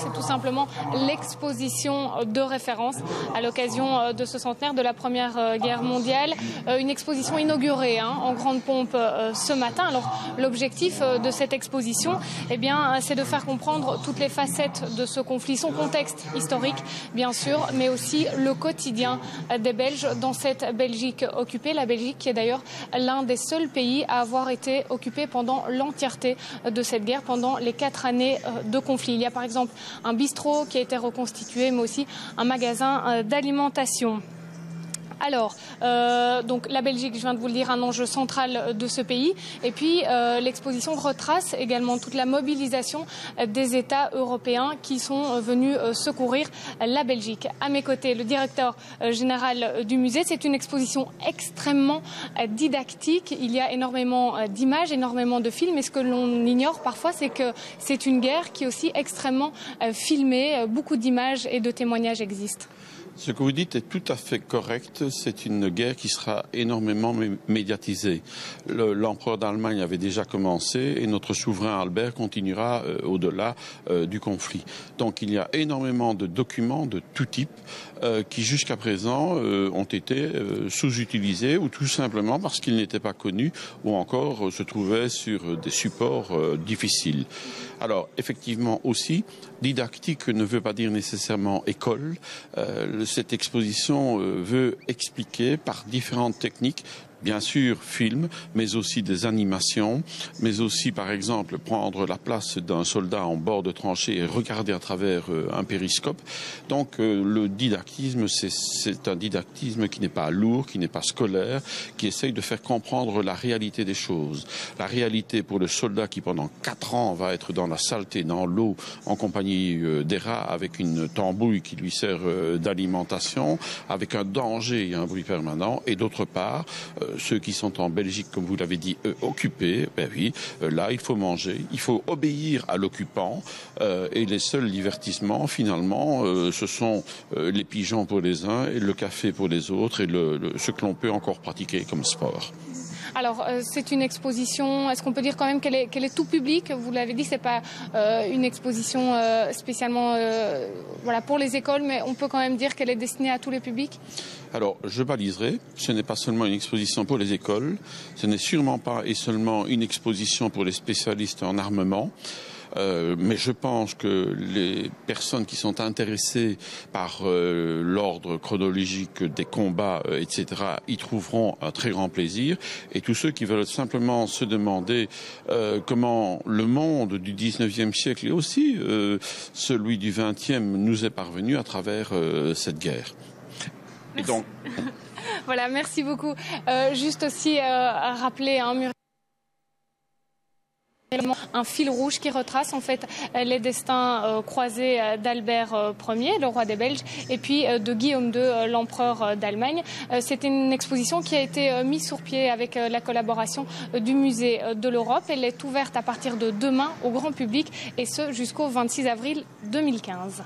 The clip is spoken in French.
C'est tout simplement l'exposition de référence à l'occasion de ce centenaire de la Première Guerre mondiale. Une exposition inaugurée en grande pompe ce matin. Alors l'objectif de cette exposition, c'est de faire comprendre toutes les facettes de ce conflit, son contexte historique bien sûr, mais aussi le quotidien des Belges dans cette Belgique occupée. La Belgique qui est d'ailleurs l'un des seuls pays à avoir été occupé pendant l'entièreté de cette guerre, pendant les 4 années de conflit. Il y a par exemple un bistrot qui a été reconstitué, mais aussi un magasin d'alimentation. Alors, donc la Belgique, je viens de vous le dire, un enjeu central de ce pays. Et puis, l'exposition retrace également toute la mobilisation des États européens qui sont venus secourir la Belgique. À mes côtés, le directeur général du musée. C'est une exposition extrêmement didactique. Il y a énormément d'images, énormément de films. Et ce que l'on ignore parfois, c'est que c'est une guerre qui est aussi extrêmement filmée. Beaucoup d'images et de témoignages existent. Ce que vous dites est tout à fait correct. C'est une guerre qui sera énormément médiatisée. L'empereur d'Allemagne avait déjà commencé et notre souverain Albert continuera au-delà du conflit. Donc il y a énormément de documents de tout type qui jusqu'à présent ont été sous-utilisés ou tout simplement parce qu'ils n'étaient pas connus ou encore se trouvaient sur des supports difficiles. Alors effectivement aussi, didactique ne veut pas dire nécessairement école. Cette exposition veut expliquer par différentes techniques, bien sûr film, mais aussi des animations, mais aussi par exemple prendre la place d'un soldat en bord de tranchée et regarder à travers un périscope. Donc le didactisme, c'est un didactisme qui n'est pas lourd, qui n'est pas scolaire, qui essaye de faire comprendre la réalité des choses. La réalité pour le soldat qui pendant 4 ans va être dans la saleté, dans l'eau, en compagnie des rats, avec une tambouille qui lui sert d'alimentation, avec un danger et un bruit permanent, et d'autre part, ceux qui sont en Belgique, comme vous l'avez dit, occupés, là il faut manger, il faut obéir à l'occupant et les seuls divertissements finalement ce sont les pigeons pour les uns et le café pour les autres et ce que l'on peut encore pratiquer comme sport. Alors, c'est une exposition, est-ce qu'on peut dire quand même qu'elle est tout public? Vous l'avez dit, c'est pas une exposition spécialement pour les écoles, mais on peut quand même dire qu'elle est destinée à tous les publics? Alors, je baliserai, ce n'est pas seulement une exposition pour les écoles, ce n'est sûrement pas et seulement une exposition pour les spécialistes en armement. Mais je pense que les personnes qui sont intéressées par l'ordre chronologique des combats, etc., y trouveront un très grand plaisir. Et tous ceux qui veulent simplement se demander comment le monde du 19e siècle et aussi celui du 20e nous est parvenu à travers cette guerre. Et donc... Voilà, merci beaucoup. Juste aussi à rappeler un fil rouge qui retrace en fait les destins croisés d'Albert Ier, le roi des Belges, et puis de Guillaume II, l'empereur d'Allemagne. C'était une exposition qui a été mise sur pied avec la collaboration du musée de l'Europe. Elle est ouverte à partir de demain au grand public et ce jusqu'au 26 avril 2015.